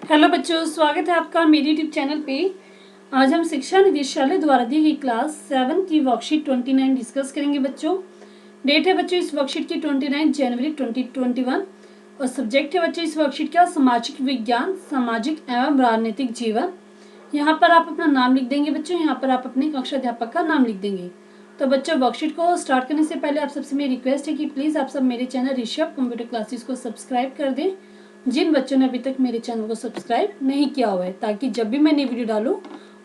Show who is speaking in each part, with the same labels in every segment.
Speaker 1: Hello बच्चों, स्वागत है आपका मेरे यूट्यूब चैनल पे। आज हम शिक्षा निदेशालय द्वारा दी गई क्लास 7 की वर्कशीट 29 डिस्कस करेंगे बच्चों। डेट है बच्चों इस वर्कशीट की 29 जनवरी 2021 और सब्जेक्ट है बच्चों इस वर्कशीट का सामाजिक विज्ञान, सामाजिक एवं राजनीतिक जीवन। यहाँ पर आप अपना नाम लिख देंगे बच्चों, यहाँ पर आप अपने कक्षा अध्यापक का नाम लिख देंगे। तो बच्चों वर्कशीट को स्टार्ट करने से पहले आप सबसे मेरी रिक्वेस्ट है कि प्लीज़ आप सब मेरे चैनल ऋषभ कंप्यूटर क्लासेस को सब्सक्राइब कर दें जिन बच्चों ने अभी तक मेरे चैनल को सब्सक्राइब नहीं किया हुआ है, ताकि जब भी मैं नई वीडियो डालूं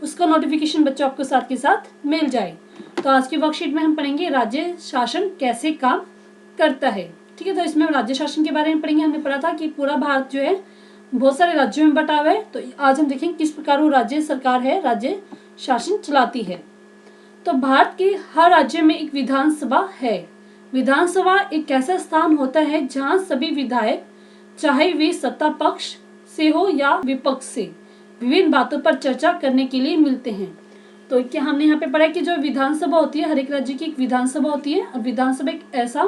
Speaker 1: उसका नोटिफिकेशन बच्चों आपको साथ के साथ मिल जाए। तो आज की वर्कशीट में हम पढ़ेंगे राज्य शासन कैसे काम करता है। ठीक है, तो इसमें राज्य शासन के बारे में पढ़ेंगे। हमने पढ़ा था कि पूरा भारत जो है बहुत सारे राज्यों में बटा हुआ है, तो आज हम देखेंगे किस प्रकार वो राज्य सरकार है राज्य शासन चलाती है। तो भारत के हर राज्य में एक विधानसभा है। विधानसभा एक ऐसा स्थान होता है जहाँ सभी विधायक, चाहे वे सत्ता पक्ष से हो या विपक्ष से, विभिन्न बातों पर चर्चा करने के लिए मिलते हैं। तो क्या हमने यहाँ पे पढ़ा कि जो विधानसभा होती है, हर एक राज्य की एक विधानसभा होती है और विधानसभा एक ऐसा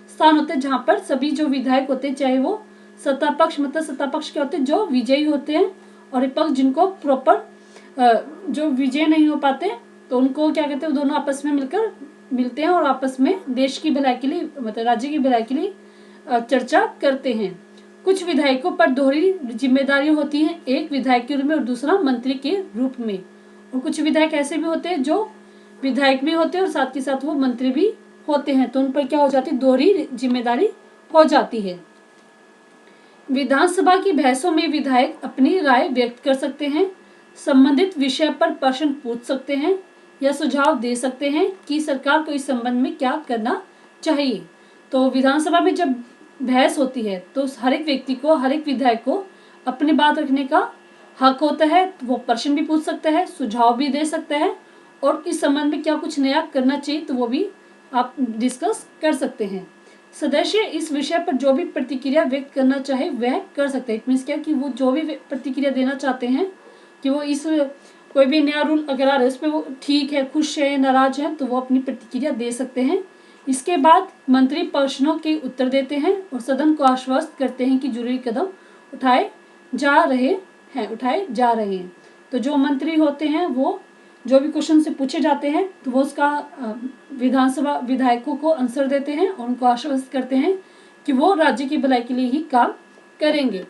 Speaker 1: स्थान होता है जहाँ पर सभी जो विधायक होते हैं, चाहे वो सत्ता पक्ष, मतलब सत्ता पक्ष के होते हैं जो विजयी होते हैं, और विपक्ष जिनको प्रॉपर जो विजय नहीं हो पाते तो उनको क्या कहते हैं, वो दोनों आपस में मिलकर मिलते हैं और आपस में देश की भलाई के लिए, मतलब राज्य की भलाई के लिए चर्चा करते हैं। कुछ विधायकों पर दोहरी जिम्मेदारी होती है, एक विधायक के रूप में और दूसरा मंत्री के रूप में। और कुछ विधायक ऐसे भी होते हैं जो विधायक भी होते हैं और साथ के साथ वो मंत्री भी होते हैं, तो उन पर क्या हो जाती है, दोहरी जिम्मेदारी हो जाती है। विधानसभा की बहसों में विधायक अपनी राय व्यक्त कर सकते हैं, संबंधित विषय पर प्रश्न पूछ सकते हैं या सुझाव दे सकते हैं कि सरकार को इस संबंध में क्या करना चाहिए। तो विधानसभा में जब बहस होती है तो हर एक व्यक्ति को, हर एक विधायक को अपनी बात रखने का हक होता है। वो प्रश्न भी पूछ सकता है, सुझाव भी दे सकता है, और इस संबंध में क्या कुछ नया करना चाहिए तो वो भी आप डिस्कस कर सकते हैं। सदस्य इस विषय पर जो भी प्रतिक्रिया व्यक्त करना चाहे वह कर सकते हैं। इट मीन्स क्या कि वो जो भी प्रतिक्रिया देना चाहते हैं कि वो इस कोई भी नया रूल अगर आ रहा है उस पर वो ठीक है, खुश है, नाराज है, तो वो अपनी प्रतिक्रिया दे सकते हैं। इसके बाद मंत्री प्रश्नों के उत्तर देते हैं और सदन को आश्वस्त करते हैं कि जरूरी कदम उठाए जा रहे हैं। तो जो मंत्री होते हैं वो जो भी क्वेश्चन से पूछे जाते हैं तो वो उसका विधानसभा विधायकों को आंसर देते हैं और उनको आश्वस्त करते हैं कि वो राज्य की भलाई के लिए ही काम करेंगे।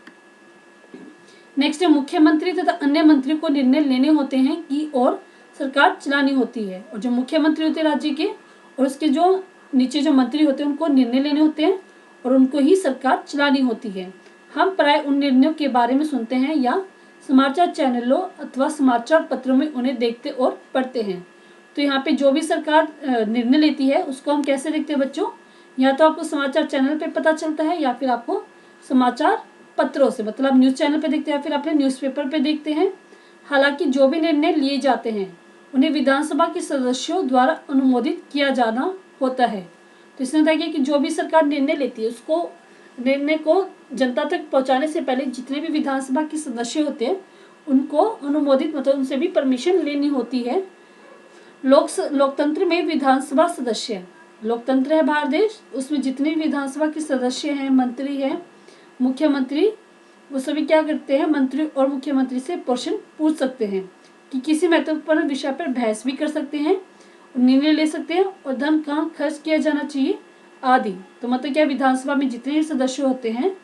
Speaker 1: नेक्स्ट है मुख्यमंत्री तथा अन्य मंत्रियों को निर्णय लेने होते हैं कि और सरकार चलानी होती है। और जो मुख्यमंत्री होते हैं राज्य के और उसके जो नीचे जो मंत्री होते हैं उनको निर्णय लेने होते हैं और उनको ही सरकार चलानी होती है। हम प्राय उन निर्णयों के बारे में सुनते हैं या समाचार चैनलों अथवा समाचार पत्रों में उन्हें देखते और पढ़ते हैं। तो यहाँ पे जो भी सरकार निर्णय लेती है उसको हम कैसे देखते हैं बच्चों, या तो आपको समाचार चैनल पे पता चलता है या फिर आपको समाचार पत्रों से, मतलब आप न्यूज़ चैनल पे देखते हैं या फिर अपने न्यूज़पेपर पे देखते हैं। हालांकि जो भी निर्णय लिए जाते हैं उन्हें विधानसभा के सदस्यों द्वारा अनुमोदित किया जाना होता है। तो इसने बताया कि जो भी सरकार निर्णय लेती है उसको निर्णय को जनता तक पहुंचाने से पहले जितने भी विधानसभा के सदस्य होते हैं उनको अनुमोदित, मतलब उनसे भी परमिशन लेनी होती है। लोकतंत्र में विधानसभा सदस्य, लोकतंत्र है भारत देश, उसमें जितने भी विधानसभा के सदस्य हैं, मंत्री हैं, मुख्यमंत्री, वो सभी क्या करते हैं, मंत्री और मुख्यमंत्री से प्रश्न पूछ सकते हैं कि किसी महत्वपूर्ण विषय पर बहस भी कर सकते हैं, निर्णय ले सकते हैं और धन कहाँ खर्च किया जाना चाहिए आदि। तो मतलब क्या, विधानसभा में जितने सदस्य होते हैं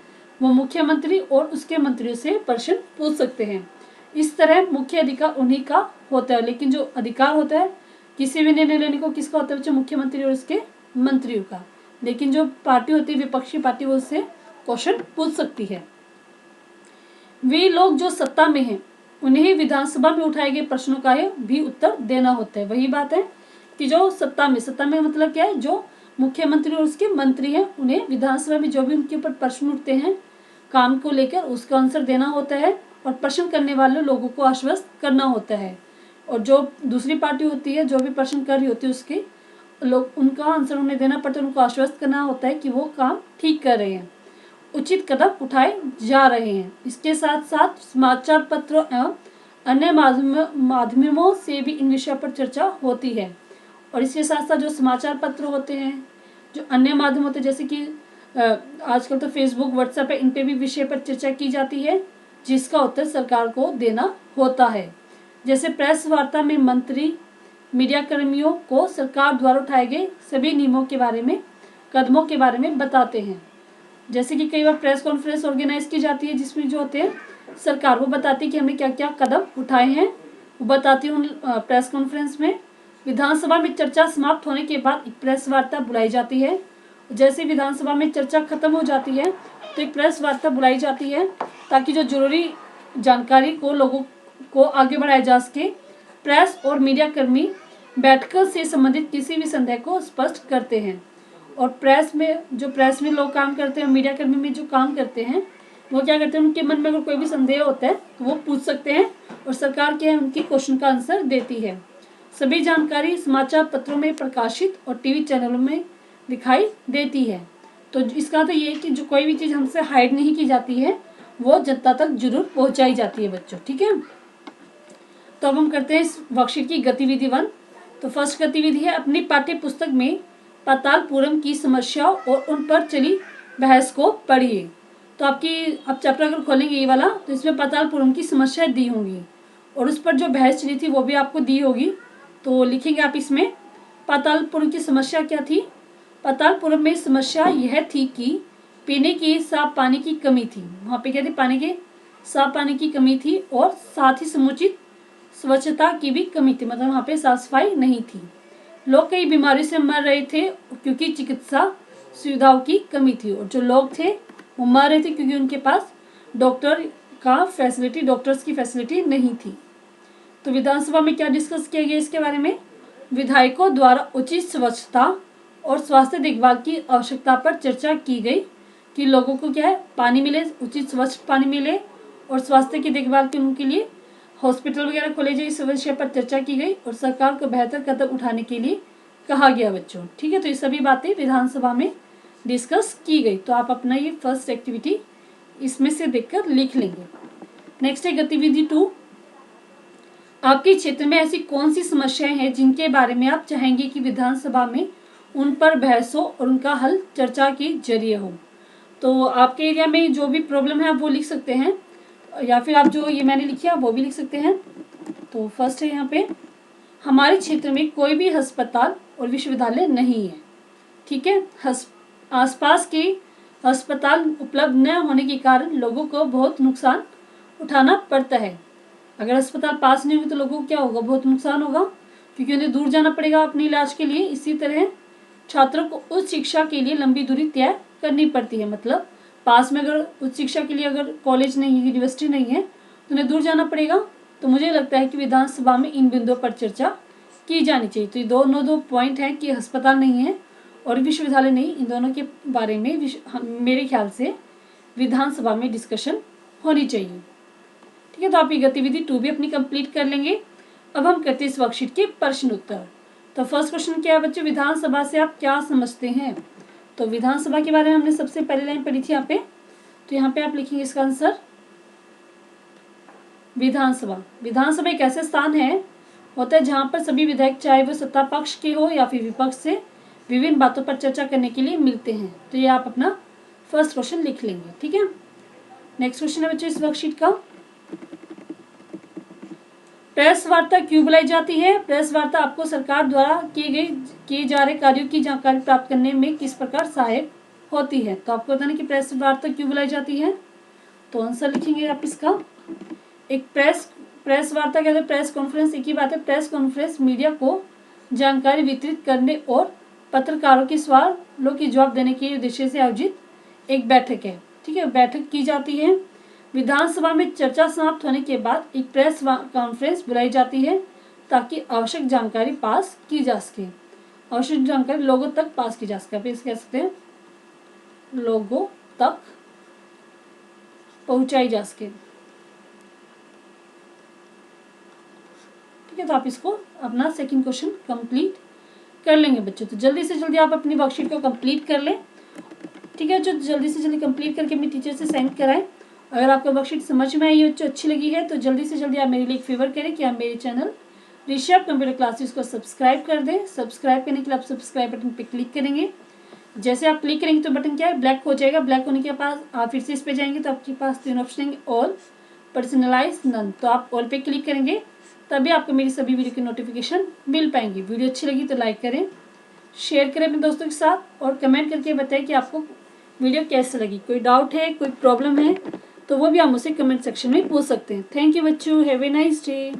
Speaker 1: वो मुख्यमंत्री और उसके मंत्रियों से प्रश्न पूछ सकते हैं। इस तरह मुख्य अधिकार उन्हीं का होता है, लेकिन जो अधिकार होता है किसी भी निर्णय लेने को किसका होता है बच्चों, मुख्यमंत्री और उसके मंत्रियों का। लेकिन जो पार्टी होती है, विपक्षी पार्टी, वो उससे क्वेश्चन पूछ सकती है। वे लोग जो सत्ता में हैं उन्हें विधानसभा में उठाए गए प्रश्नों का भी उत्तर देना होता है। वही बात है कि जो सत्ता में मतलब क्या है, जो मुख्यमंत्री और उसके मंत्री हैं उन्हें विधानसभा में जो भी उनके ऊपर प्रश्न उठते हैं काम को लेकर उसका आंसर देना होता है और प्रश्न करने वाले लोगों को आश्वस्त करना होता है। और जो दूसरी पार्टी होती है जो भी प्रश्न कर रही होती है उसके लोग उनका आंसर उन्हें देना पड़ता है, उनको आश्वस्त करना होता है कि वो काम ठीक कर रहे हैं, उचित कदम उठाए जा रहे हैं। इसके साथ साथ समाचार पत्रों एवं अन्य माध्यमों से भी इन विषयों पर चर्चा होती है। और इसके साथ साथ जो समाचार पत्र होते हैं, जो अन्य माध्यम होते हैं, जैसे कि आजकल तो फेसबुक, व्हाट्सएप है, इन पे भी विषय पर चर्चा की जाती है। जिसका उत्तर सरकार को देना होता है। जैसे प्रेस वार्ता में मंत्री मीडिया कर्मियों को सरकार द्वारा उठाए गए सभी नियमों के बारे में, कदमों के बारे में बताते हैं। जैसे कि कई बार प्रेस कॉन्फ्रेंस ऑर्गेनाइज की जाती है, जिसमें जो होते हैं सरकार वो बताती है कि हमने क्या क्या कदम उठाए हैं, वो बताती है उन प्रेस कॉन्फ्रेंस में। विधानसभा में चर्चा समाप्त होने के बाद एक प्रेस वार्ता बुलाई जाती है। जैसे विधानसभा में चर्चा खत्म हो जाती है तो एक प्रेस वार्ता बुलाई जाती है, ताकि जो जरूरी जानकारी को लोगों को आगे बढ़ाया जा सके। प्रेस और मीडिया कर्मी बैठकर से संबंधित किसी भी संदेह को स्पष्ट करते हैं। और प्रेस में लोग काम करते हैं, मीडिया कर्मी में जो काम करते हैं वो क्या करते हैं, उनके मन में अगर कोई भी संदेह होता है तो वो पूछ सकते हैं और सरकार क्या है उनकी क्वेश्चन का आंसर देती है। सभी जानकारी समाचार पत्रों में प्रकाशित और टीवी चैनलों में दिखाई देती है। तो इसका तो ये है कि जो कोई भी चीज़ हमसे हाइड नहीं की जाती है वो जनता तक जरूर पहुंचाई जाती है बच्चों। ठीक है, तो अब हम करते हैं इस वर्कशीट की गतिविधि 1। तो फर्स्ट गतिविधि है, अपनी पाठ्य पुस्तक में पातालपुरम की समस्याओं और उन पर चली बहस को पढ़िए। तो आप चैप्टर अगर खोलेंगे ये वाला तो इसमें पातालपुरम की समस्याएं दी होंगी और उस पर जो बहस चली थी वो भी आपको दी होगी। तो लिखेंगे आप इसमें पातालपुरम की समस्या क्या थी। पातालपुरम में समस्या यह थी कि पीने की साफ पानी की कमी थी। वहाँ पे क्या थी, साफ पानी की कमी थी और साथ ही समुचित स्वच्छता की भी कमी थी, मतलब वहाँ पे साफ सफाई नहीं थी। लोग कई बीमारियों से मर रहे थे क्योंकि चिकित्सा सुविधाओं की कमी थी और जो लोग थे वो मर रहे थे क्योंकि उनके पास डॉक्टर्स की फैसिलिटी नहीं थी। तो विधानसभा में क्या डिस्कस किया गया इसके बारे में, विधायकों द्वारा उचित स्वच्छता और स्वास्थ्य देखभाल की आवश्यकता पर चर्चा की गई कि लोगों को क्या है, पानी मिले, उचित स्वच्छ पानी मिले और स्वास्थ्य की देखभाल के उनके लिए हॉस्पिटल वगैरह खोले जाए, इस विषय पर चर्चा की गई और सरकार को बेहतर कदम उठाने के लिए कहा गया बच्चों। ठीक है, तो ये सभी बातें विधानसभा में डिस्कस की गई। तो आप अपना ये फर्स्ट एक्टिविटी इसमें से देखकर लिख लेंगे। नेक्स्ट है गतिविधि 2, आपके क्षेत्र में ऐसी कौन सी समस्याएं हैं जिनके बारे में आप चाहेंगे कि विधानसभा में उन पर बहस हो और उनका हल चर्चा के जरिए हो। तो आपके एरिया में जो भी प्रॉब्लम है आप वो लिख सकते हैं, या फिर आप जो ये मैंने लिखी है वो भी लिख सकते हैं। तो फर्स्ट है यहाँ पे, हमारे क्षेत्र में कोई भी अस्पताल और विश्वविद्यालय नहीं है। ठीक है, आसपास के अस्पताल उपलब्ध न होने के कारण लोगों को बहुत नुकसान उठाना पड़ता है। अगर अस्पताल पास नहीं होंगे तो लोगों को क्या होगा, बहुत नुकसान होगा क्योंकि उन्हें दूर जाना पड़ेगा अपने इलाज के लिए। इसी तरह छात्रों को उच्च शिक्षा के लिए लंबी दूरी तय करनी पड़ती है, मतलब पास में अगर उच्च शिक्षा के लिए अगर कॉलेज नहीं है, यूनिवर्सिटी नहीं है तो उन्हें दूर जाना पड़ेगा। तो मुझे लगता है कि विधानसभा में इन बिंदुओं पर चर्चा की जानी चाहिए। तो ये दो पॉइंट हैं कि अस्पताल नहीं है और विश्वविद्यालय नहीं, इन दोनों के बारे में मेरे ख्याल से विधानसभा में डिस्कशन होनी चाहिए। ठीक है, तो आप ये गतिविधि 2 भी अपनी कंप्लीट कर लेंगे। अब हम करते हैं इस वर्कशीट के प्रश्न उत्तर। तो फर्स्ट क्वेश्चन क्या है बच्चों, विधानसभा से आप क्या समझते हैं। तो विधानसभा के बारे में हमने सबसे पहले लाइन पढ़ी थी यहाँ पे, तो यहाँ पे आप लिखेंगे इसका आंसर विधानसभा एक ऐसा स्थान होता है जहाँ पर सभी विधायक चाहे वो सत्ता पक्ष के हो या फिर विपक्ष से विभिन्न बातों पर चर्चा करने के लिए मिलते हैं। तो ये आप अपना फर्स्ट क्वेश्चन लिख लेंगे। ठीक है, नेक्स्ट क्वेश्चन है बच्चों इस वर्कशीट का, प्रेस वार्ता क्यों बुलाई जाती है। प्रेस वार्ता आपको सरकार द्वारा किए जा रहे कार्यों की जानकारी प्राप्त करने में किस प्रकार सहायक होती है। तो आपको बताना कि प्रेस वार्ता क्यों बुलाई जाती है। तो आंसर लिखेंगे आप इसका, एक प्रेस वार्ता क्या है, प्रेस कॉन्फ्रेंस एक ही बात है। प्रेस कॉन्फ्रेंस मीडिया को जानकारी वितरित करने और पत्रकारों के सवालों के जवाब देने के उद्देश्य से आयोजित एक बैठक है। ठीक है, बैठक की जाती है। विधानसभा में चर्चा समाप्त होने के बाद एक प्रेस कॉन्फ्रेंस बुलाई जाती है ताकि आवश्यक जानकारी पास की जा सके, आवश्यक जानकारी लोगों तक पास की जा सके। आप इसे कह सकते हैं लोगों तक पहुंचाई जा सके। ठीक है, तो आप इसको अपना सेकंड क्वेश्चन कंप्लीट कर लेंगे बच्चों। तो जल्दी से जल्दी आप अपनी वर्कशीट को कंप्लीट कर लें। ठीक है, जो जल्दी से जल्दी कंप्लीट करके अपनी टीचर से सेंड कराएं। अगर आपको वर्कशीट समझ में आई हो, अच्छी लगी है, तो जल्दी से जल्दी आप मेरे लिए एक फेवर करें कि आप मेरे चैनल ऋषभ कंप्यूटर क्लासेस को सब्सक्राइब कर दें। सब्सक्राइब करने के लिए आप सब्सक्राइब बटन पर क्लिक करेंगे। जैसे आप क्लिक करेंगे तो बटन क्या है, ब्लैक हो जाएगा। ब्लैक होने के बाद आप फिर से इस पर जाएंगे तो आपके पास 3 ऑप्शन आएंगे, ऑल, पर्सनलाइज नन, तो आप ऑल पे क्लिक करेंगे तभी आपको मेरी सभी वीडियो की नोटिफिकेशन मिल पाएंगी। वीडियो अच्छी लगी तो लाइक करें, शेयर करें अपने दोस्तों के साथ और कमेंट करके बताएं कि आपको वीडियो कैसे लगी। कोई डाउट है, कोई प्रॉब्लम है तो वो भी आप मुझसे कमेंट सेक्शन में पूछ सकते हैं। थैंक यू बच्चों, हैव ए नाइस डे।